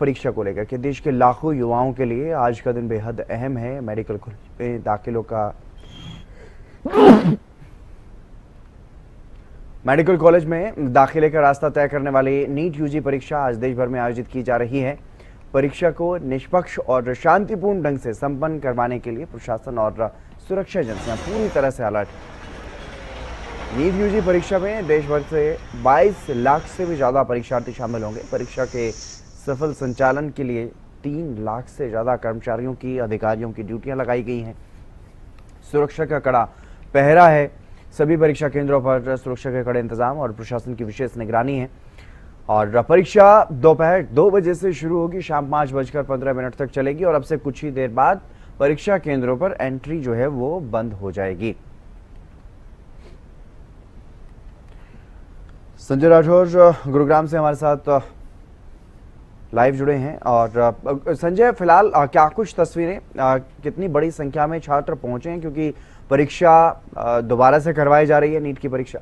परीक्षा को लेकर के देश के लाखों युवाओं के लिए आज का दिन बेहद अहम है। मेडिकल कॉलेज में दाखिलों का मेडिकल कॉलेज में दाखिले का रास्ता तय करने वाली नीट यूजी परीक्षा आज देश भर में आयोजित की जा रही है। परीक्षा को निष्पक्ष और शांतिपूर्ण ढंग से संपन्न करवाने के लिए प्रशासन और सुरक्षा एजेंसियां पूरी तरह से अलर्ट। नीट यूजी परीक्षा में देश भर से 22 लाख से भी ज्यादा परीक्षार्थी शामिल होंगे। परीक्षा के सफल संचालन के लिए 3 लाख से ज्यादा कर्मचारियों की अधिकारियों की ड्यूटियां लगाई गई हैं। सुरक्षा का कड़ा पहरा है। सभी परीक्षा केंद्रों पर सुरक्षा के कड़े इंतजाम और प्रशासन की विशेष निगरानी है। और परीक्षा दोपहर 2 बजे से शुरू होगी, शाम 5:15 तक चलेगी और अब से कुछ ही देर बाद परीक्षा केंद्रों पर एंट्री जो है वो बंद हो जाएगी। संजय राठौर गुरुग्राम से हमारे साथ लाइव जुड़े हैं। और संजय, फिलहाल क्या कुछ तस्वीरें, कितनी बड़ी संख्या में छात्र पहुंचे हैं, क्योंकि परीक्षा दोबारा से करवाई जा रही है नीट की परीक्षा?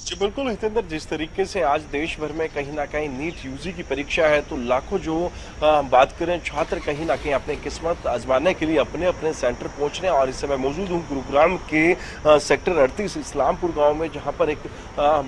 जी बिल्कुल हितेंद्र, जिस तरीके से आज देश भर में कहीं ना कहीं नीट यूजी की परीक्षा है, तो लाखों जो बात करें छात्र कहीं ना कहीं अपनी किस्मत आजमाने के लिए अपने अपने सेंटर पहुंच रहे हैं। और इस समय मौजूद हूँ गुरुग्राम के सेक्टर 38 इस्लामपुर गांव में, जहां पर एक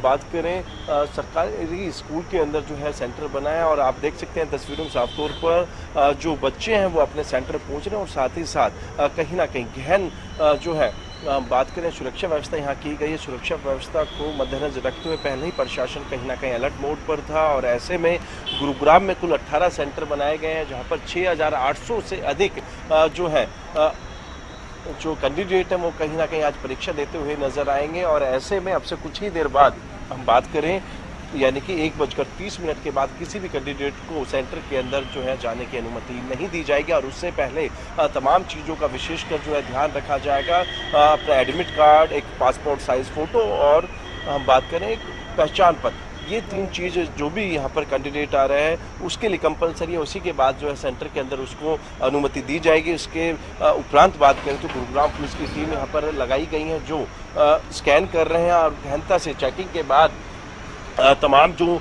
बात करें सरकारी स्कूल के अंदर जो है सेंटर बना है। और आप देख सकते हैं तस्वीरों में साफ तौर पर जो बच्चे हैं वो अपने सेंटर पहुँच रहे हैं। और साथ ही साथ कहीं ना कहीं गहन जो है बात करें सुरक्षा व्यवस्था यहाँ की गई है। सुरक्षा व्यवस्था को मद्देनजर रखते हुए पहले ही प्रशासन कहीं ना कहीं अलर्ट मोड पर था। और ऐसे में गुरुग्राम में कुल 18 सेंटर बनाए गए हैं, जहाँ पर 6800 से अधिक जो है जो कैंडिडेट हैं वो कहीं ना कहीं आज परीक्षा देते हुए नजर आएंगे। और ऐसे में अब से कुछ ही देर बाद हम बात करें यानी कि 1:30 के बाद किसी भी कैंडिडेट को सेंटर के अंदर जो है जाने की अनुमति नहीं दी जाएगी। और उससे पहले तमाम चीज़ों का विशेषकर जो है ध्यान रखा जाएगा। अपना एडमिट कार्ड, एक पासपोर्ट साइज फ़ोटो और हम बात करें एक पहचान पत्र, ये 3 चीज़ जो भी यहाँ पर कैंडिडेट आ रहे हैं उसके लिए कंपलसरी है। उसी के बाद जो है सेंटर के अंदर उसको अनुमति दी जाएगी। उसके उपरांत बात करें तो गुरुग्राम पुलिस की टीम यहाँ पर लगाई गई है, जो स्कैन कर रहे हैं और गहनता से चेकिंग के बाद तमाम जो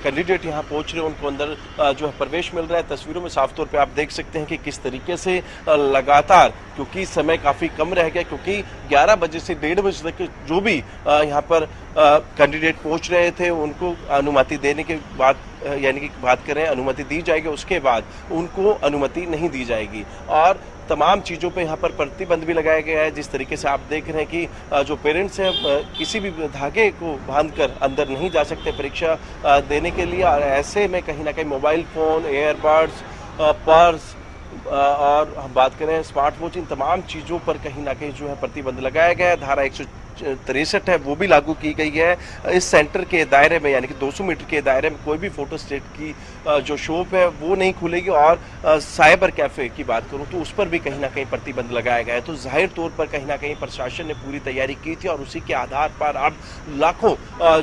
कैंडिडेट यहाँ पहुँच रहे हैं उनको अंदर जो है प्रवेश मिल रहा है। तस्वीरों में साफ तौर पे आप देख सकते हैं कि किस तरीके से लगातार, क्योंकि समय काफ़ी कम रह गया, क्योंकि 11 बजे से 1:30 बजे तक जो भी यहाँ पर कैंडिडेट पहुँच रहे थे उनको अनुमति देने के बाद यानी कि बात करें अनुमति दी जाएगी, उसके बाद उनको अनुमति नहीं दी जाएगी। और तमाम चीज़ों पे यहाँ पर प्रतिबंध भी लगाया गया है। जिस तरीके से आप देख रहे हैं कि जो पेरेंट्स हैं किसी भी धागे को बांधकर अंदर नहीं जा सकते परीक्षा देने के लिए। और ऐसे में कहीं ना कहीं मोबाइल फ़ोन, एयरबड्स, पर्स और हम बात करें स्मार्ट वॉच, इन तमाम चीज़ों पर कहीं ना कहीं जो है प्रतिबंध लगाया गया है। धारा 163 है वो भी लागू की गई है। इस सेंटर के दायरे में यानी कि 200 मीटर के दायरे में कोई भी फोटो स्टेट की जो शॉप है वो नहीं खुलेगी। और साइबर कैफ़े की बात करूं तो उस पर भी कहीं ना कहीं प्रतिबंध लगाया गया है। तो जाहिर तौर पर कहीं ना कहीं प्रशासन ने पूरी तैयारी की थी और उसी के आधार पर अब लाखों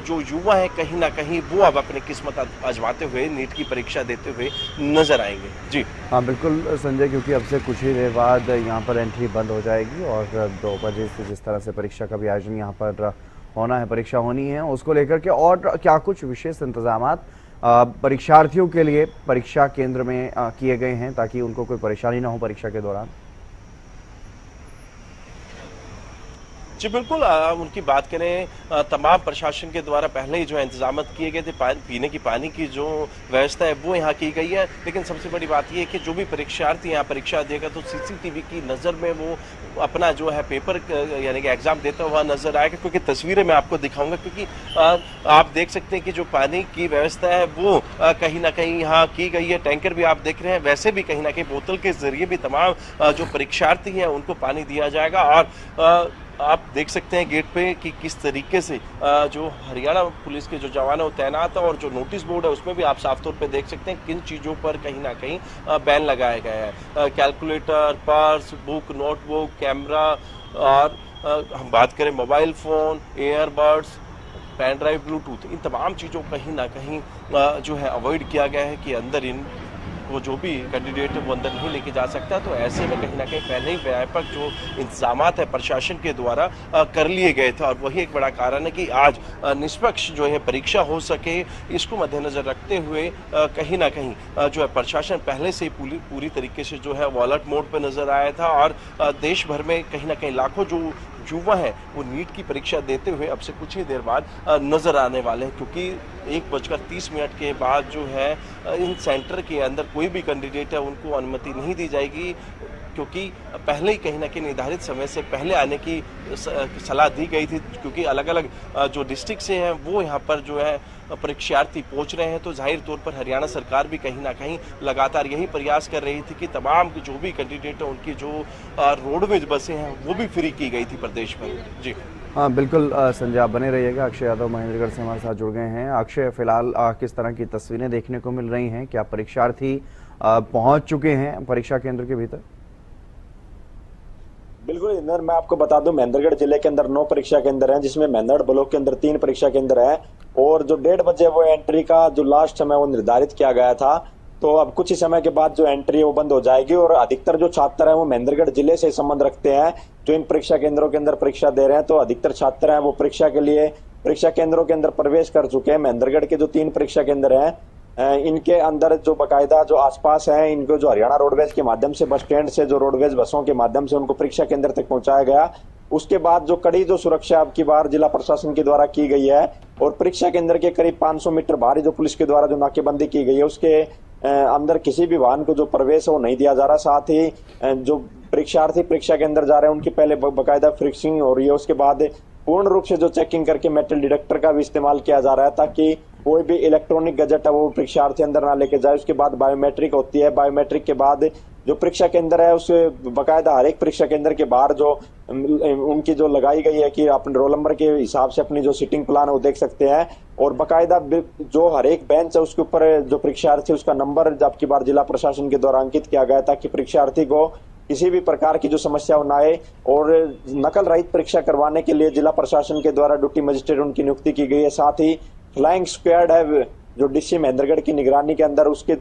जो युवा हैं कहीं ना कहीं वो अब अपनी किस्मत आजमाते हुए नीट की परीक्षा देते हुए नजर आएंगे। जी हाँ बिल्कुल संजय, क्योंकि अब से कुछ ही देर बाद यहाँ पर एंट्री बंद हो जाएगी और 2 बजे से जिस तरह से परीक्षा का भी आयोजन यहाँ पर होना है, परीक्षा होनी है, उसको लेकर के और क्या कुछ विशेष इंतजामात परीक्षार्थियों के लिए परीक्षा केंद्र में किए गए हैं ताकि उनको कोई परेशानी ना हो परीक्षा के दौरान? जी बिल्कुल, उनकी बात करें तमाम प्रशासन के द्वारा पहले ही जो है इंतजाम किए गए थे। पीने की पानी की जो व्यवस्था है वो यहाँ की गई है। लेकिन सबसे बड़ी बात ये है कि जो भी परीक्षार्थी यहाँ परीक्षा देगा तो सीसीटीवी की नज़र में वो अपना जो है पेपर यानी कि एग्ज़ाम देता हुआ नज़र आएगा। क्योंकि तस्वीरें मैं आपको दिखाऊंगा, क्योंकि आप देख सकते हैं कि जो पानी की व्यवस्था है वो कहीं ना कहीं यहाँ की गई है। टैंकर भी आप देख रहे हैं, वैसे भी कहीं ना कहीं बोतल के ज़रिए भी तमाम जो परीक्षार्थी हैं उनको पानी दिया जाएगा। और आप देख सकते हैं गेट पे कि किस तरीके से जो हरियाणा पुलिस के जो जवान है वो तैनात है। और जो नोटिस बोर्ड है उसमें भी आप साफ तौर पे देख सकते हैं किन चीज़ों पर कहीं ना कहीं बैन लगाया गया है। Calculator, purse, book, notebook, camera और हम बात करें mobile phone, earbuds, pen drive, bluetooth, इन तमाम चीज़ों कहीं ना कहीं जो है अवॉइड किया गया है कि अंदर इन को जो भी कैंडिडेट है वो अंदर नहीं लेके जा सकता। तो ऐसे में कहीं ना कहीं पहले ही व्यापक जो इंतजाम है प्रशासन के द्वारा कर लिए गए थे और वही एक बड़ा कारण है कि आज निष्पक्ष जो है परीक्षा हो सके, इसको मद्देनजर रखते हुए कहीं ना कहीं जो है प्रशासन पहले से ही पूरी तरीके से जो है वो अलर्ट मोड पर नजर आया था और देश भर में कहीं ना कहीं लाखों जो युवा है वो नीट की परीक्षा देते हुए अब से कुछ ही देर बाद नजर आने वाले हैं, क्योंकि 1:30 के बाद जो है इन सेंटर के अंदर कोई भी कैंडिडेट है उनको अनुमति नहीं दी जाएगी, क्योंकि पहले ही कहीं ना कहीं निर्धारित समय से पहले आने की सलाह दी गई थी, क्योंकि अलग अलग जो डिस्ट्रिक्ट से हैं वो यहाँ पर जो है परीक्षार्थी पहुंच रहे हैं। तो जाहिर तौर पर हरियाणा सरकार भी कहीं ना कहीं लगातार यही प्रयास कर रही थी कि तमाम जो भी कैंडिडेट हैं उनकी जो रोडवेज बसें हैं वो भी फ्री की गई थी प्रदेश में। जी हाँ बिल्कुल संजय, आप बने रहिएगा। अक्षय यादव महेंद्रगढ़ से हमारे साथ जुड़ गए हैं। अक्षय, फिलहाल किस तरह की तस्वीरें देखने को मिल रही हैं? क्या परीक्षार्थी पहुंच चुके हैं परीक्षा केंद्र के भीतर? बिल्कुल इंदर, मैं आपको बता दूं महेंद्रगढ़ जिले के अंदर 9 परीक्षा केंद्र हैं, जिसमें महेंद्रगढ़ ब्लॉक के अंदर 3 परीक्षा केंद्र है और जो 1:30 बजे वो एंट्री का जो लास्ट समय वो निर्धारित किया गया था। तो अब कुछ ही समय के बाद जो एंट्री है वो बंद हो जाएगी और अधिकतर जो छात्र हैं वो महेंद्रगढ़ जिले से संबंध रखते हैं जो इन परीक्षा केंद्रों के अंदर परीक्षा दे रहे हैं। तो अधिकतर छात्र हैं वो परीक्षा के लिए परीक्षा केंद्रों के अंदर प्रवेश कर चुके हैं। महेंद्रगढ़ के जो 3 परीक्षा केंद्र हैं इनके अंदर जो बाकायदा जो आसपास है इनको जो हरियाणा रोडवेज के माध्यम से बस स्टैंड से जो रोडवेज बसों के माध्यम से उनको परीक्षा केंद्र तक पहुंचाया गया। उसके बाद जो कड़ी जो सुरक्षा अब की बार जिला प्रशासन के द्वारा की गई है और परीक्षा केंद्र के करीब 500 मीटर बाहर जो पुलिस के द्वारा जो नाकेबंदी की गई है उसके अंदर किसी भी वाहन को जो प्रवेश है वो नहीं दिया जा रहा। साथ ही जो परीक्षार्थी परीक्षा के अंदर जा रहे हैं उनकी पहले बाकायदा फिक्सिंग हो रही है, उसके बाद पूर्ण रूप से जो चेकिंग करके मेटल डिटेक्टर का भी इस्तेमाल किया जा रहा है ताकि कोई भी इलेक्ट्रॉनिक गैजेट है वो परीक्षार्थी अंदर ना लेके जाए। उसके बाद बायोमेट्रिक होती है, बायोमेट्रिक के बाद जो परीक्षा केंद्र है उस बाकायदा हर एक परीक्षा केंद्र के बाहर जो उनकी जो लगाई गई है कि अपने रोल नंबर के हिसाब से अपनी जो सीटिंग प्लान है वो देख सकते हैं और बाकायदा जो हर एक बेंच है उसके ऊपर जो परीक्षार्थी उसका नंबर अब की बार जिला प्रशासन के द्वारा अंकित किया गया ताकि परीक्षार्थी को किसी भी प्रकार की जो समस्या ना आए और नकल रहित परीक्षा करवाने के लिए जिला प्रशासन के द्वारा ड्यूटी मजिस्ट्रेट उनकी नियुक्ति की गई है। साथ ही फ्लाइंग स्क्वाड है जो डीसी महेंद्रगढ़ की निगरानी के अंदर उसके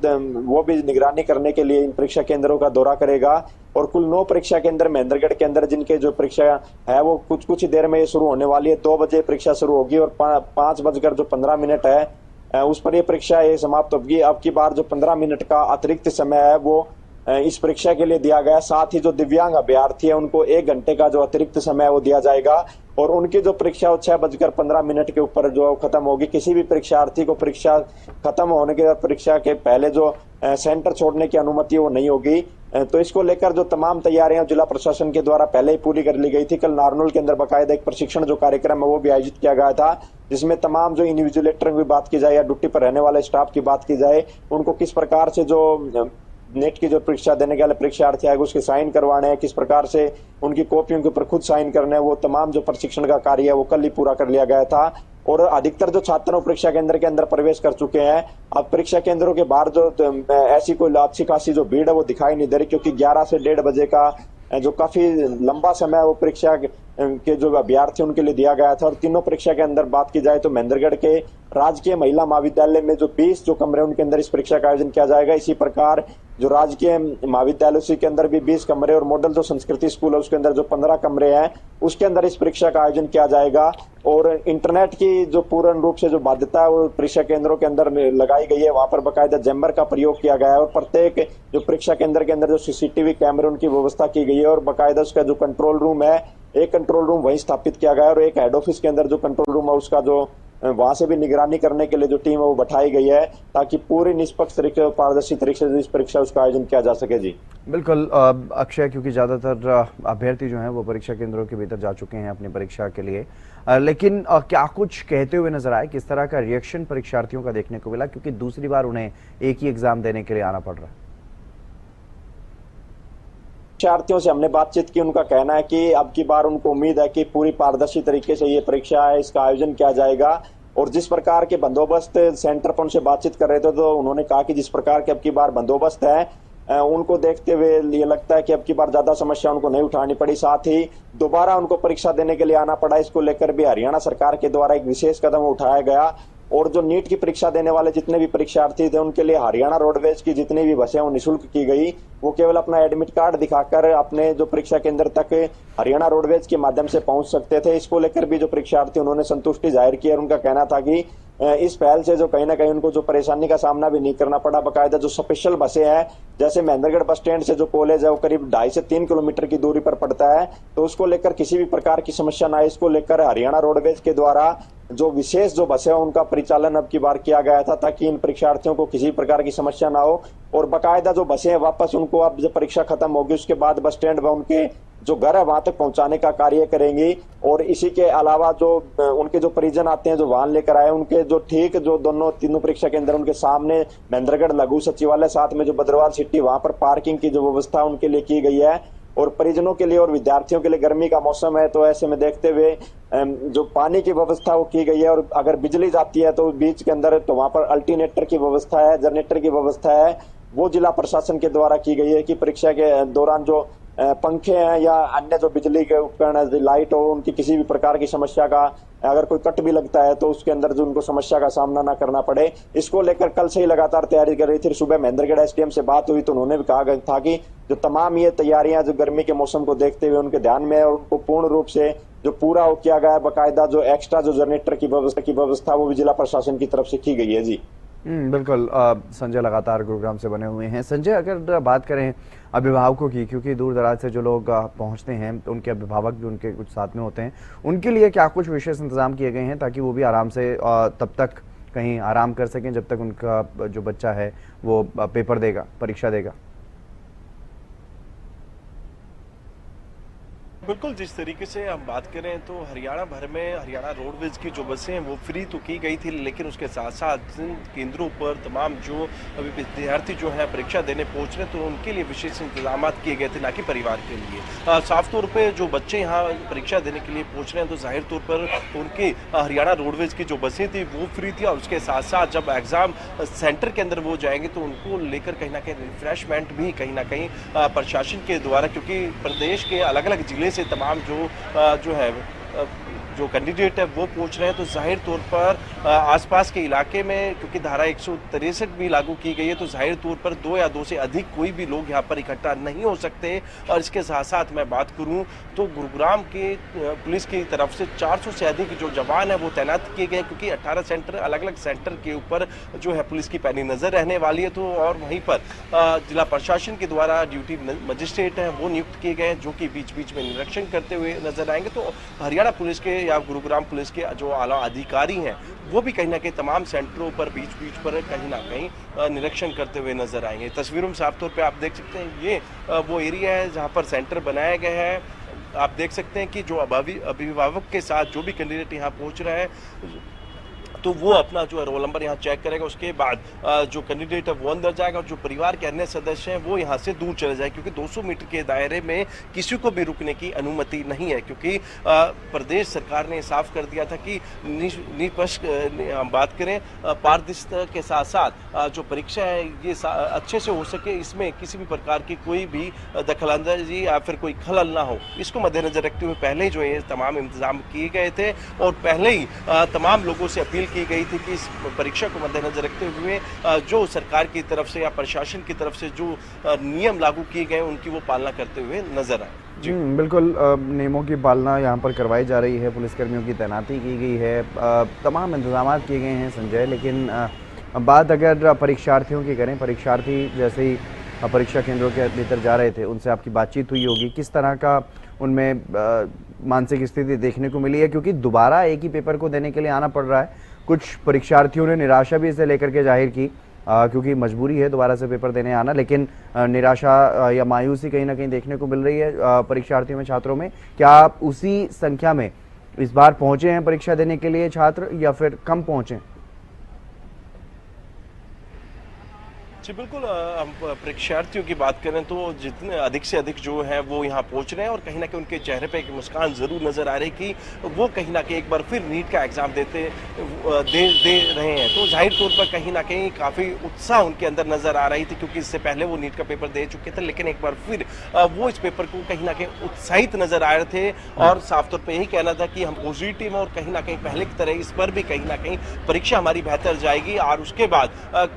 वो भी निगरानी करने के लिए इन परीक्षा केंद्रों का दौरा करेगा और कुल 9 परीक्षा केंद्र महेंद्रगढ़ के अंदर जिनके जो परीक्षा है वो कुछ ही देर में ये शुरू होने वाली है। 2 बजे परीक्षा शुरू होगी और 5:15 है उस पर ये परीक्षा ये समाप्त होगी। अब की बार जो 15 मिनट का अतिरिक्त समय है वो इस परीक्षा के लिए दिया गया। साथ ही जो दिव्यांग अभ्यर्थी है उनको 1 घंटे का जो अतिरिक्त समय वो दिया जाएगा और उनकी जो परीक्षा 6:15 के ऊपर जो खत्म होगी। किसी भी परीक्षार्थी को परीक्षा खत्म होने के बाद परीक्षा के पहले जो सेंटर छोड़ने की अनुमति वो नहीं होगी। तो इसको लेकर जो तमाम तैयारियां जिला प्रशासन के द्वारा पहले ही पूरी कर ली गई थी। कल नारनौल के अंदर बाकायदा एक प्रशिक्षण जो कार्यक्रम है वो भी आयोजित किया गया था जिसमें तमाम जो इंडिविजुलेटर की बात की जाए या ड्यूटी पर रहने वाले स्टाफ की बात की जाए उनको किस प्रकार से जो नेट की जो परीक्षा देने के वाले परीक्षार्थी आएगा उसके साइन करवाने हैं, किस प्रकार से उनकी कॉपियों के ऊपर खुद साइन करने हैं, वो तमाम जो प्रशिक्षण का कार्य है वो कल ही पूरा कर लिया गया था और अधिकतर जो छात्र परीक्षा केंद्र के अंदर प्रवेश कर चुके हैं। अब परीक्षा केंद्रों के बाहर जो ऐसी कोई अच्छी खासी जो भीड़ है वो दिखाई नहीं दे रही क्योंकि 11 से 1:30 बजे का जो काफी लंबा समय वो परीक्षा के जो अभ्यर्थी उनके लिए दिया गया था। और तीनों परीक्षा के अंदर बात की जाए तो महेंद्रगढ़ के राजकीय महिला महाविद्यालय में जो 20 जो कमरे उनके अंदर इस परीक्षा का आयोजन किया जाएगा। इसी प्रकार जो राजकीय महाविद्यालय उसी के अंदर भी 20 कमरे और मॉडल जो संस्कृति स्कूल है उसके अंदर जो 15 कमरे हैं उसके अंदर इस परीक्षा का आयोजन किया जाएगा। और इंटरनेट की जो पूर्ण रूप से जो बाध्यता है वो परीक्षा केंद्रों के अंदर लगाई गई है, वहां पर बाकायदा जैमर का प्रयोग किया गया है और प्रत्येक जो परीक्षा केंद्र के अंदर जो सीसीटीवी कैमरे उनकी व्यवस्था की गई है और बाकायदा उसका जो कंट्रोल रूम है एक कंट्रोल रूम वहीं स्थापित किया गया है और एक हेड ऑफिस के अंदर जो कंट्रोल रूम है उसका जो वहां से भी निगरानी करने के लिए जो टीम है वो बैठाई गई है ताकि पूरी निष्पक्ष तरीके और पारदर्शी तरीके से इस परीक्षा उसका आयोजन किया जा सके। जी बिल्कुल अक्षय, क्योंकि ज़्यादातर अभ्यर्थी जो हैं वो परीक्षा केंद्रों के भीतर जा चुके हैं अपनी परीक्षा के लिए, लेकिन क्या कुछ कहते हुए नजर आए? किस तरह का रिएक्शन परीक्षार्थियों का देखने को मिला क्योंकि दूसरी बार उन्हें एक ही एग्जाम देने के लिए आना पड़ रहा है? परीक्षार्थियों से हमने बातचीत की, उनका कहना है कि अब की बार उनको उम्मीद है कि पूरी पारदर्शी तरीके से ये परीक्षा है इसका आयोजन किया जाएगा और जिस प्रकार के बंदोबस्त सेंटर पर उनसे बातचीत कर रहे थे तो उन्होंने कहा कि जिस प्रकार के अब की बार बंदोबस्त है उनको देखते हुए ये लगता है कि अब की बार ज्यादा समस्या उनको नहीं उठानी पड़ी। साथ ही दोबारा उनको परीक्षा देने के लिए आना पड़ा, इसको लेकर भी हरियाणा सरकार के द्वारा एक विशेष कदम उठाया गया और जो नीट की परीक्षा देने वाले जितने भी परीक्षार्थी थे उनके लिए हरियाणा रोडवेज की जितनी भी बसें वो निःशुल्क की गई। वो केवल अपना एडमिट कार्ड दिखाकर अपने जो परीक्षा केंद्र तक हरियाणा रोडवेज के माध्यम से पहुंच सकते थे। इसको लेकर भी जो परीक्षार्थी उन्होंने संतुष्टि जाहिर की और उनका कहना था कि इस पहल से जो कहीं ना कहीं उनको जो परेशानी का सामना भी नहीं करना पड़ा। बाकायदा जो स्पेशल बसें हैं, जैसे महेंद्रगढ़ बस स्टैंड से जो कॉलेज है वो करीब 2.5 से 3 किलोमीटर की दूरी पर पड़ता है, तो उसको लेकर किसी भी प्रकार की समस्या ना आए, इसको लेकर हरियाणा रोडवेज के द्वारा जो विशेष जो बसें उनका परिचालन अब की बार किया गया था, ताकि इन परीक्षार्थियों को किसी प्रकार की समस्या ना हो। और बाकायदा जो बसें वापस उनको अब जब परीक्षा खत्म होगी उसके बाद बस स्टैंड व उनके जो घर है वहां तक पहुंचाने का कार्य करेंगी। और इसी के अलावा जो उनके जो परिजन आते हैं जो वाहन लेकर आए, उनके जो ठीक जो तीनों परीक्षा केंद्र उनके सामने महेंद्रगढ़ लघु सचिवालय, साथ में जो बद्रवाल सिटी, वहां पर पार्किंग की जो व्यवस्था उनके लिए की गई है। और परिजनों के लिए और विद्यार्थियों के लिए गर्मी का मौसम है, तो ऐसे में देखते हुए जो पानी की व्यवस्था वो की गई है। और अगर बिजली जाती है तो बीच के अंदर तो वहां पर अल्टरनेटर की व्यवस्था है, जनरेटर की व्यवस्था है, वो जिला प्रशासन के द्वारा की गई है कि परीक्षा के दौरान जो पंखे हैं या अन्य जो बिजली के उपकरण, लाइट हो, उनकी किसी भी प्रकार की समस्या का अगर कोई कट भी लगता है तो उसके अंदर जो उनको समस्या का सामना ना करना पड़े, इसको लेकर कल से ही लगातार तैयारी कर रही थी। सुबह महेंद्रगढ़ एसडीएम से बात हुई तो उन्होंने भी कहा गया था कि जो तमाम ये तैयारियां जो गर्मी के मौसम को देखते हुए उनके ध्यान में है और उनको पूर्ण रूप से जो पूरा हो किया गया है। बाकायदा जो एक्स्ट्रा जो जनरेटर की व्यवस्था वो भी जिला प्रशासन की तरफ से की गई है। जी बिल्कुल। संजय लगातार गुरुग्राम से बने हुए हैं। संजय, अगर बात करें अभिभावकों की, क्योंकि दूर दराज से जो लोग पहुंचते हैं उनके अभिभावक भी उनके कुछ साथ में होते हैं, उनके लिए क्या कुछ विशेष इंतजाम किए गए हैं ताकि वो भी आराम से तब तक कहीं आराम कर सकें जब तक उनका जो बच्चा है वो पेपर देगा, परीक्षा देगा? बिल्कुल, जिस तरीके से हम बात करें तो हरियाणा भर में हरियाणा रोडवेज की जो बसें हैं वो फ्री तो की गई थी, लेकिन उसके साथ साथ जिन केंद्रों पर तमाम जो अभी विद्यार्थी जो हैं परीक्षा देने पहुंच रहे हैं तो उनके लिए विशेष इंतजाम किए गए थे, ना कि परिवार के लिए। साफ तौर पे जो बच्चे यहाँ परीक्षा देने के लिए पहुंच रहे हैं तो जाहिर तौर पर उनकी हरियाणा रोडवेज की जो बसें थी वो फ्री थी, और उसके साथ साथ जब एग्जाम सेंटर के अंदर वो जाएंगे तो उनको लेकर कहीं ना कहीं रिफ्रेशमेंट भी कहीं ना कहीं प्रशासन के द्वारा, क्योंकि प्रदेश के अलग अलग जिले से तमाम जो है जो कैंडिडेट है वो पहुंच रहे हैं, तो जाहिर तौर पर आसपास के इलाके में क्योंकि धारा 163 भी लागू की गई है तो जाहिर तौर पर 2 या 2 से अधिक कोई भी लोग यहाँ पर इकट्ठा नहीं हो सकते। और इसके साथ साथ मैं बात करूँ तो गुरुग्राम के पुलिस की तरफ से 400 से अधिक जो जवान है वो तैनात किए गए, क्योंकि 18 सेंटर, अलग अलग सेंटर के ऊपर जो है पुलिस की पैनी नजर रहने वाली है। तो और वहीं पर जिला प्रशासन के द्वारा ड्यूटी मजिस्ट्रेट हैं वो नियुक्त किए गए हैं, जो कि बीच बीच में निरीक्षण करते हुए नजर आएंगे। तो हरियाणा पुलिस के या गुरुग्राम पुलिस के जो आला अधिकारी हैं वो भी कहीं ना कहीं तमाम सेंटरों पर बीच बीच पर कहीं ना कहीं निरीक्षण करते हुए नजर आएंगे। तस्वीरों में साफ तौर पे आप देख सकते हैं ये वो एरिया है जहां पर सेंटर बनाया गया है। आप देख सकते हैं कि जो अभिभावक के साथ जो भी कैंडिडेट यहाँ पहुंच रहा है तो वो अपना जो है रोल नंबर यहाँ चेक करेगा, उसके बाद जो कैंडिडेट है वो अंदर जाएगा और जो परिवार के अन्य सदस्य हैं वो यहाँ से दूर चले जाए, क्योंकि 200 मीटर के दायरे में किसी को भी रुकने की अनुमति नहीं है, क्योंकि प्रदेश सरकार ने साफ कर दिया था कि निष्पक्ष हम बात करें पारदर्शिता के साथ साथ जो परीक्षा है ये अच्छे से हो सके, इसमें किसी भी प्रकार की कोई भी दखलंदाजी या फिर कोई खलल ना हो, इसको मद्देनजर रखते हुए पहले जो है तमाम इंतजाम किए गए थे। और पहले ही तमाम लोगों से अपील की गई थी कि इस परीक्षा को मद्देनजर रखते हुए जो सरकार की तरफ से या प्रशासन की तरफ से जो नियम लागू किए गए उनकी वो पालना करते हुए नजर आए। जी बिल्कुल, नियमों की पालना यहाँ पर करवाई जा रही है, पुलिसकर्मियों की तैनाती की गई है, तमाम इंतजाम किए गए हैं संजय। लेकिन बात अगर परीक्षार्थियों की करें, परीक्षार्थी जैसे ही परीक्षा केंद्रों के भीतर जा रहे थे उनसे आपकी बातचीत हुई होगी, किस तरह का उनमें मानसिक स्थिति देखने को मिली है? क्योंकि दोबारा एक ही पेपर को देने के लिए आना पड़ रहा है। कुछ परीक्षार्थियों ने निराशा भी इसे लेकर के जाहिर की, क्योंकि मजबूरी है दोबारा से पेपर देने आना, लेकिन निराशा या मायूसी कहीं ना कहीं देखने को मिल रही है परीक्षार्थियों में, छात्रों में। क्या आप उसी संख्या में इस बार पहुंचे हैं परीक्षा देने के लिए छात्र, या फिर कम पहुंचे? जी बिल्कुल, हम परीक्षार्थियों की बात करें तो जितने अधिक से अधिक जो है वो यहाँ पहुँच रहे हैं और कहीं ना कहीं उनके चेहरे पे एक मुस्कान ज़रूर नज़र आ रही कि वो कहीं ना कहीं एक बार फिर नीट का एग्ज़ाम दे रहे हैं। तो जाहिर तौर पर कहीं ना कहीं काफ़ी उत्साह उनके अंदर नज़र आ रही थी, क्योंकि इससे पहले वो नीट का पेपर दे चुके थे, लेकिन एक बार फिर वो इस पेपर को कहीं ना कहीं उत्साहित नज़र आ रहे थे और साफ तौर पर यही कहना था कि हम पॉजिटिव हैं और कहीं ना कहीं पहले की तरह इस पर भी कहीं ना कहीं परीक्षा हमारी बेहतर जाएगी और उसके बाद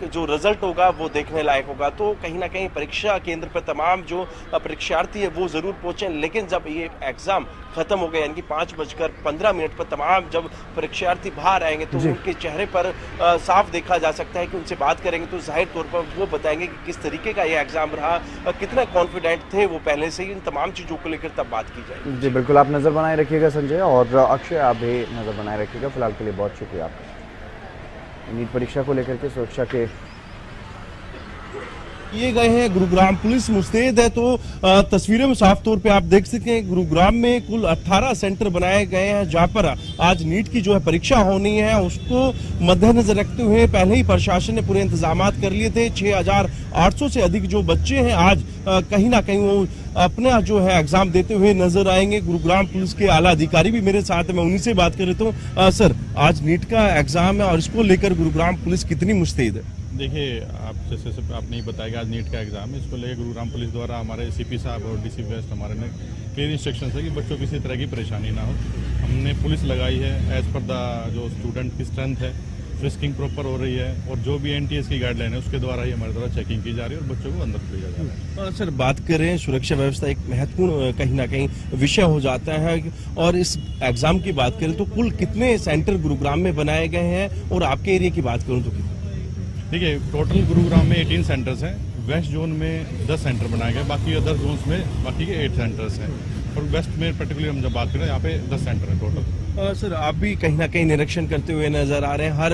जो रिजल्ट होगा वो देखने लायक होगा। तो कहीं ना कहीं परीक्षा केंद्र पर तमाम जो परीक्षार्थी है वो जरूर पहुंचे, लेकिन जब ये एग्जाम खत्म हो गया यानी कि 5:15 पर तमाम जब परीक्षार्थी बाहर आएंगे तो उनके चेहरे पर साफ देखा जा सकता है कि उनसे बात करेंगे तो जाहिर तौर पर वो बताएंगे कि किस तरीके का ये एग्जाम रहा, कितना कॉन्फिडेंट थे वो पहले से ही, इन तमाम चीजों को लेकर तब बात की जाएगी। जी बिल्कुल, आप नज़र बनाए रखिएगा संजय, और अक्षय आप भी नज़र बनाए रखिएगा। फिलहाल के लिए बहुत शुक्रिया आपका। नीट परीक्षा को लेकर के सुरक्षा के किए गए हैं। गुरुग्राम पुलिस मुस्तैद है, तो तस्वीरों में साफ तौर पे आप देख सकते हैं गुरुग्राम में कुल 18 सेंटर बनाए गए हैं जहां पर आज नीट की जो है परीक्षा होनी है, उसको मद्देनजर रखते हुए पहले ही प्रशासन ने पूरे इंतजाम कर लिए थे। 6,800 से अधिक जो बच्चे हैं आज कहीं ना कहीं वो अपना जो है एग्जाम देते हुए नजर आएंगे। गुरुग्राम पुलिस के आला अधिकारी भी मेरे साथ है, मैं उन्हीं से बात कर रहा हूँ। सर, आज नीट का एग्जाम है और इसको लेकर गुरुग्राम पुलिस कितनी मुस्तैद है? देखिए, आप जैसे आपने ही बताया कि आज नीट का एग्जाम है, इसको लेकर गुरुग्राम पुलिस द्वारा हमारे सीपी साहब और डीसी वेस्ट हमारे ने क्लियर इंस्ट्रक्शन है कि बच्चों किसी तरह की परेशानी ना हो। हमने पुलिस लगाई है एज पर द जो स्टूडेंट की स्ट्रेंथ है, फ्रिस्किंग प्रॉपर हो रही है और जो भी एनटीएस की गाइडलाइन है उसके द्वारा ही हमारे द्वारा चेकिंग की जा रही है और बच्चों को अंदर भेजा जा रहा है। सर, बात करें सुरक्षा व्यवस्था एक महत्वपूर्ण कहीं ना कहीं विषय हो जाता है, और इस एग्जाम की बात करें तो कुल कितने सेंटर गुरुग्राम में बनाए गए हैं और आपके एरिया की बात करूं तो देखिए, टोटल गुरुग्राम में 18 सेंटर्स हैं। वेस्ट जोन में 10 सेंटर बनाए गए, बाकी अदर जोन्स में बाकी के 8 सेंटर्स हैं और वेस्ट में पर्टिकुलर हम जब बात करें यहाँ पे 10 सेंटर है टोटल। सर, आप भी कहीं ना कहीं निरीक्षण करते हुए नजर आ रहे हैं, हर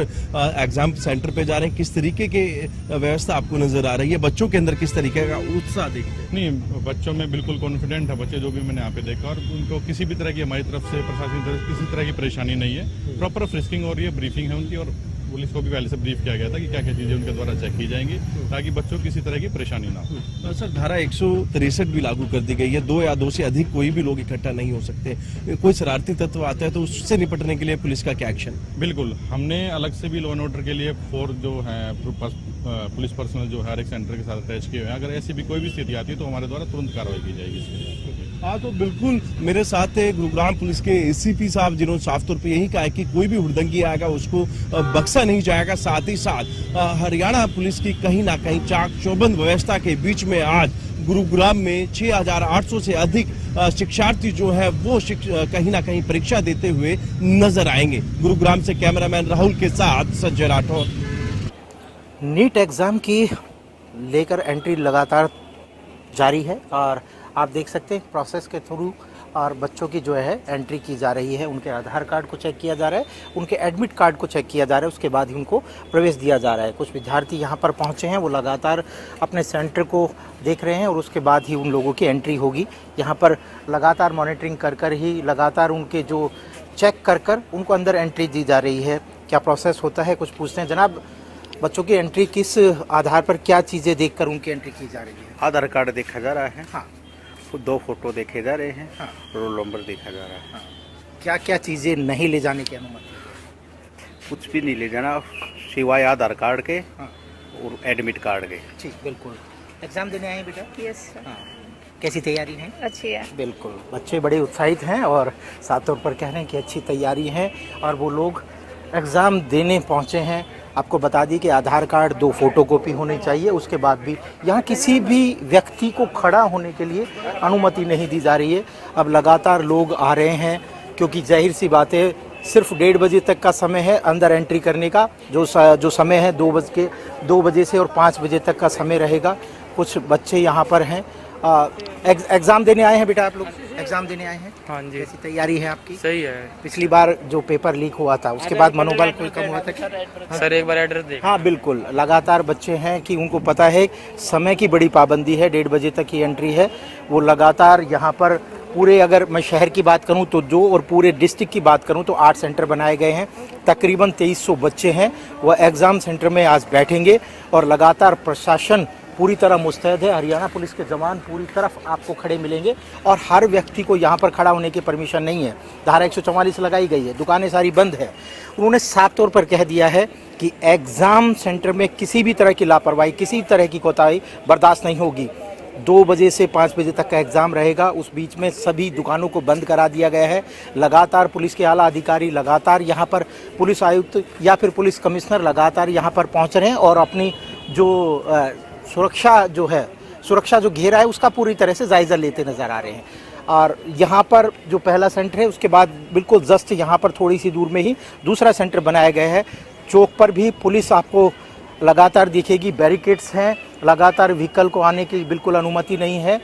एग्जाम सेंटर पे जा रहे हैं, किस तरीके की व्यवस्था आपको नजर आ रही है? बच्चों के अंदर किस तरीके का उत्साह देखते हैं? नहीं, बच्चों में बिल्कुल कॉन्फिडेंट है बच्चे, जो भी मैंने यहाँ पे देखा, और उनको किसी भी तरह की हमारी तरफ से प्रशासन की तरफ किसी तरह की परेशानी नहीं है। प्रॉपर फ्रिस्किंग हो रही है, ब्रीफिंग है उनकी, और पुलिस को भी पहले से ब्रीफ किया गया था कि क्या क्या चीजें उनके द्वारा चेक की जाएंगी ताकि बच्चों को किसी तरह की परेशानी ना हो। सर, धारा 163 भी लागू कर दी गई है, 2 या 2 से अधिक कोई भी लोग इकट्ठा नहीं हो सकते। कोई शरारती तत्व आता है तो उससे निपटने के लिए पुलिस का क्या एक्शन? बिल्कुल, हमने अलग से भी लॉ एंड ऑर्डर के लिए 4 जो है पुलिस पर्सनल जो हर एक सेंटर के साथ अटैच किए हुए हैं। अगर ऐसी भी कोई भी स्थिति आती है तो हमारे द्वारा तुरंत कार्रवाई की जाएगी इसके। हाँ, तो बिल्कुल मेरे साथ है गुरुग्राम पुलिस के एसीपी साहब, जिन्होंने साफ तौर पे यही कहा है कि कोई भी हुड़दंगी आएगा उसको बख्शा नहीं जाएगा। साथ ही साथ हरियाणा पुलिस की कहीं ना कहीं चाक चौबंद व्यवस्था के बीच में आज गुरुग्राम में 6,800 से अधिक शिक्षार्थी जो है वो कहीं ना कहीं परीक्षा देते हुए नजर आएंगे। गुरुग्राम से कैमरामैन राहुल के साथ संजय राठौर। नीट एग्ज़ाम की लेकर एंट्री लगातार जारी है और आप देख सकते हैं प्रोसेस के थ्रू और बच्चों की जो है एंट्री की जा रही है। उनके आधार कार्ड को चेक किया जा रहा है, उनके एडमिट कार्ड को चेक किया जा रहा है, उसके बाद ही उनको प्रवेश दिया जा रहा है। कुछ विद्यार्थी यहाँ पर पहुँचे हैं, वो लगातार अपने सेंटर को देख रहे हैं और उसके बाद ही उन लोगों की एंट्री होगी। यहाँ पर लगातार मॉनिटरिंग कर कर ही लगातार उनके जो चेक कर कर उनको अंदर एंट्री दी जा रही है। क्या प्रोसेस होता है, कुछ पूछते हैं। जनाब, बच्चों की एंट्री किस आधार पर, क्या चीज़ें देखकर उनकी एंट्री की जा रही है? आधार कार्ड देखा जा रहा है, हाँ, 2 फोटो देखे जा रहे हैं, हाँ, रोल नंबर देखा जा रहा है। हाँ। क्या क्या चीज़ें नहीं ले जाने की अनुमति? कुछ भी नहीं ले जाना सिवाय आधार कार्ड के हाँ, और एडमिट कार्ड के। ठीक, बिल्कुल। एग्ज़ाम देने आए हैं बेटा? Yes sir. हाँ, कैसी तैयारी है? अच्छी है। बिल्कुल, बच्चे बड़े उत्साहित हैं और साफ तौर पर कह रहे हैं कि अच्छी तैयारी है और वो लोग एग्ज़ाम देने पहुँचे हैं। आपको बता दी कि आधार कार्ड, 2 फोटोकॉपी होनी चाहिए। उसके बाद भी यहाँ किसी भी व्यक्ति को खड़ा होने के लिए अनुमति नहीं दी जा रही है। अब लगातार लोग आ रहे हैं क्योंकि जाहिर सी बात है, सिर्फ 1:30 बजे तक का समय है अंदर एंट्री करने का। जो समय है 2 बजे से और 5 बजे तक का समय रहेगा। कुछ बच्चे यहाँ पर हैं। एग्ज़ाम देने आए हैं बेटा, आप लोग एग्ज़ाम देने आए हैं? हाँ जी। कैसी तैयारी है आपकी? सही है। पिछली बार जो पेपर लीक हुआ था उसके बाद मनोबल कोई कम हुआ था क्या? सर, एक बार एड्रेस देख। हाँ बिल्कुल, लगातार बच्चे हैं कि उनको पता है समय की बड़ी पाबंदी है, 1:30 बजे तक की एंट्री है। वो लगातार यहाँ पर पूरे अगर मैं शहर की बात करूं तो 2 और पूरे डिस्ट्रिक्ट की बात करूं तो 8 सेंटर बनाए गए हैं। तकरीबन 2300 बच्चे हैं वह एग्ज़ाम सेंटर में आज बैठेंगे और लगातार प्रशासन पूरी तरह मुस्तैद है। हरियाणा पुलिस के जवान पूरी तरफ आपको खड़े मिलेंगे और हर व्यक्ति को यहाँ पर खड़ा होने की परमिशन नहीं है। धारा 144 लगाई गई है, दुकानें सारी बंद है। उन्होंने साफ तौर पर कह दिया है कि एग्ज़ाम सेंटर में किसी भी तरह की लापरवाही, किसी तरह की कोताही बर्दाश्त नहीं होगी। 2 बजे से 5 बजे तक का एग्ज़ाम रहेगा। उस बीच में सभी दुकानों को बंद करा दिया गया है। लगातार पुलिस के आला अधिकारी लगातार यहाँ पर, पुलिस आयुक्त या फिर पुलिस कमिश्नर लगातार यहाँ पर पहुँच रहे हैं और अपनी जो सुरक्षा जो घेरा है उसका पूरी तरह से जायज़ा लेते नज़र आ रहे हैं। और यहाँ पर जो पहला सेंटर है उसके बाद बिल्कुल जस्ट यहाँ पर थोड़ी सी दूर में ही दूसरा सेंटर बनाया गया है। चौक पर भी पुलिस आपको लगातार दिखेगी, बैरिकेड्स हैं, लगातार व्हीकल को आने की बिल्कुल अनुमति नहीं है।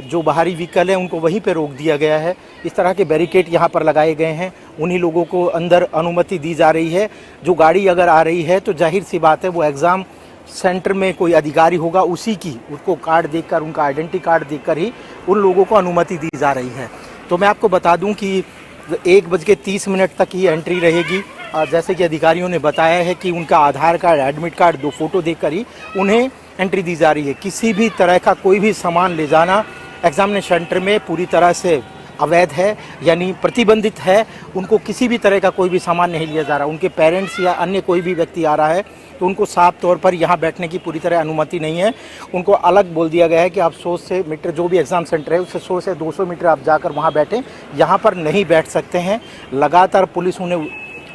जो बाहरी व्हीकल हैं उनको वहीं पे रोक दिया गया है। इस तरह के बैरिकेड यहाँ पर लगाए गए हैं, उन्हीं लोगों को अंदर अनुमति दी जा रही है। जो गाड़ी अगर आ रही है तो जाहिर सी बात है वो एग्ज़ाम सेंटर में कोई अधिकारी होगा, उसी की उसको कार्ड देखकर, उनका आइडेंटिटी कार्ड देखकर ही उन लोगों को अनुमति दी जा रही है। तो मैं आपको बता दूं कि 1:30 तक ही एंट्री रहेगी। जैसे कि अधिकारियों ने बताया है कि उनका आधार कार्ड, एडमिट कार्ड, 2 फोटो देखकर ही उन्हें एंट्री दी जा रही है। किसी भी तरह का कोई भी सामान ले जाना एग्जामिनेशन सेंटर में पूरी तरह से अवैध है, यानी प्रतिबंधित है। उनको किसी भी तरह का कोई भी सामान नहीं लिया जा रहा। उनके पेरेंट्स या अन्य कोई भी व्यक्ति आ रहा है तो उनको साफ तौर पर यहाँ बैठने की पूरी तरह अनुमति नहीं है। उनको अलग बोल दिया गया है कि आप 100 मीटर जो भी एग्ज़ाम सेंटर है उससे 100 से 200 मीटर आप जाकर वहाँ बैठें, यहाँ पर नहीं बैठ सकते हैं। लगातार पुलिस उन्हें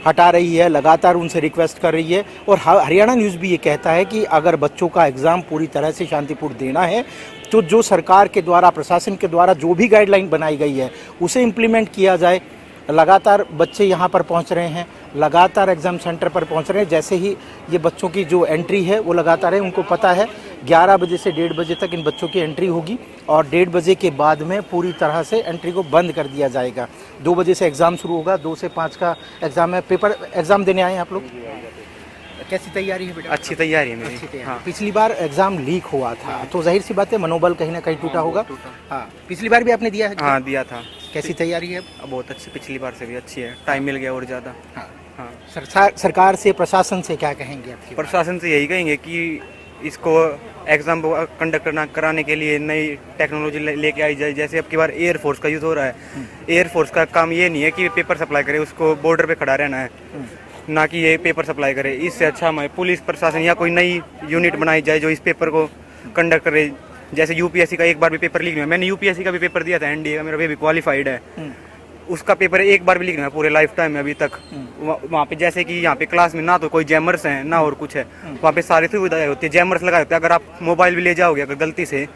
हटा रही है, लगातार उनसे रिक्वेस्ट कर रही है। और हरियाणा न्यूज़ भी ये कहता है कि अगर बच्चों का एग्ज़ाम पूरी तरह से शांतिपूर्ण देना है तो जो सरकार के द्वारा, प्रशासन के द्वारा जो भी गाइडलाइन बनाई गई है उसे इम्प्लीमेंट किया जाए। लगातार बच्चे यहाँ पर पहुँच रहे हैं, लगातार एग्ज़ाम सेंटर पर पहुँच रहे हैं। जैसे ही ये बच्चों की जो एंट्री है वो लगातार है, उनको पता है 11 बजे से 1:30 बजे तक इन बच्चों की एंट्री होगी और 1:30 बजे के बाद में पूरी तरह से एंट्री को बंद कर दिया जाएगा। 2 बजे से एग्ज़ाम शुरू होगा, 2 से 5 का एग्ज़ाम है। पेपर एग्ज़ाम देने आए हैं आप लोग? कैसी तैयारी है बेटा? अच्छी तैयारी है मेरी। अच्छी तैयारी। हाँ। पिछली बार एग्ज़ाम लीक हुआ था तो जाहिर सी बात है मनोबल कहीं ना कहीं टूटा होगा। हाँ, पिछली बार भी आपने दिया है? हाँ, दिया था। कैसी तैयारी है? बहुत अच्छी, पिछली बार से भी अच्छी है, टाइम मिल गया और ज़्यादा। हाँ। सरकार से, प्रशासन से क्या कहेंगे आपकी? प्रशासन से यही कहेंगे कि इसको एग्ज़ाम कंडक्ट कराने के लिए नई टेक्नोलॉजी लेके आई जाए। जैसे अब की बार एयरफोर्स का यूज़ हो रहा है। एयरफोर्स का काम ये नहीं है कि पेपर सप्लाई करे, उसको बॉर्डर पे खड़ा रहना है, ना कि ये पेपर सप्लाई करे। इससे अच्छा हमारे पुलिस प्रशासन या कोई नई यूनिट बनाई जाए जो इस पेपर को कंडक्ट करे। जैसे यूपीएससी का एक बार भी पेपर लीक नहीं हुआ। मैंने यूपीएससी का भी पेपर दिया था, एनडीए का, मेरा भी क्वालिफाइड है। उसका पेपर एक बार भी लीक नहीं हुआ पूरे लाइफ टाइम में अभी तक। वहाँ पे जैसे कि यहाँ पे क्लास में ना तो कोई जैमर्स हैं ना और कुछ है, वहाँ पे सारी सुविधाएं होती है। जैमर्स लगाए होते हैं, अगर आप मोबाइल भी ले जाओगे अगर गलती से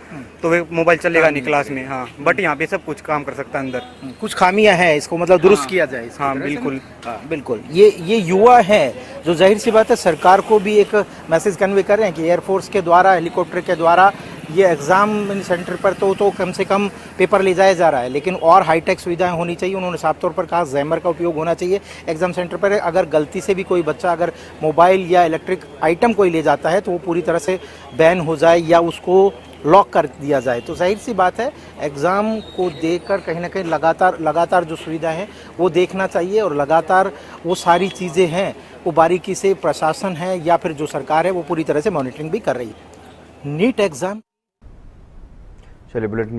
तो वे मोबाइल चलेगा नहीं क्लास में। हाँ, बट यहाँ पे सब कुछ काम कर सकता है अंदर। कुछ खामियां हैं, इसको मतलब दुरुस्त किया जाए। हाँ, बिल्कुल। बिल्कुल। ये युवा है जो जाहिर सी बात है सरकार को भी एक मैसेज कन्वे कर रहे हैं कि एयरफोर्स के द्वारा, हेलीकॉप्टर के द्वारा ये एग्ज़ाम सेंटर पर तो कम से कम पेपर ले जाया जा रहा है, लेकिन और हाईटेक सुविधाएं होनी चाहिए। उन्होंने साफ तौर पर कहा जैमर का उपयोग होना चाहिए एग्ज़ाम सेंटर पर। अगर गलती से भी कोई बच्चा अगर मोबाइल या इलेक्ट्रिक आइटम कोई ले जाता है तो वो पूरी तरह से बैन हो जाए या उसको लॉक कर दिया जाए। तो जाहिर सी बात है एग्ज़ाम को देखकर कहीं ना कहीं लगातार जो सुविधाएं हैं वो देखना चाहिए और लगातार वो सारी चीज़ें हैं वो बारीकी से प्रशासन है या फिर जो सरकार है वो पूरी तरह से मॉनिटरिंग भी कर रही है। नीट एग्ज़ाम चलिए बुलेटिन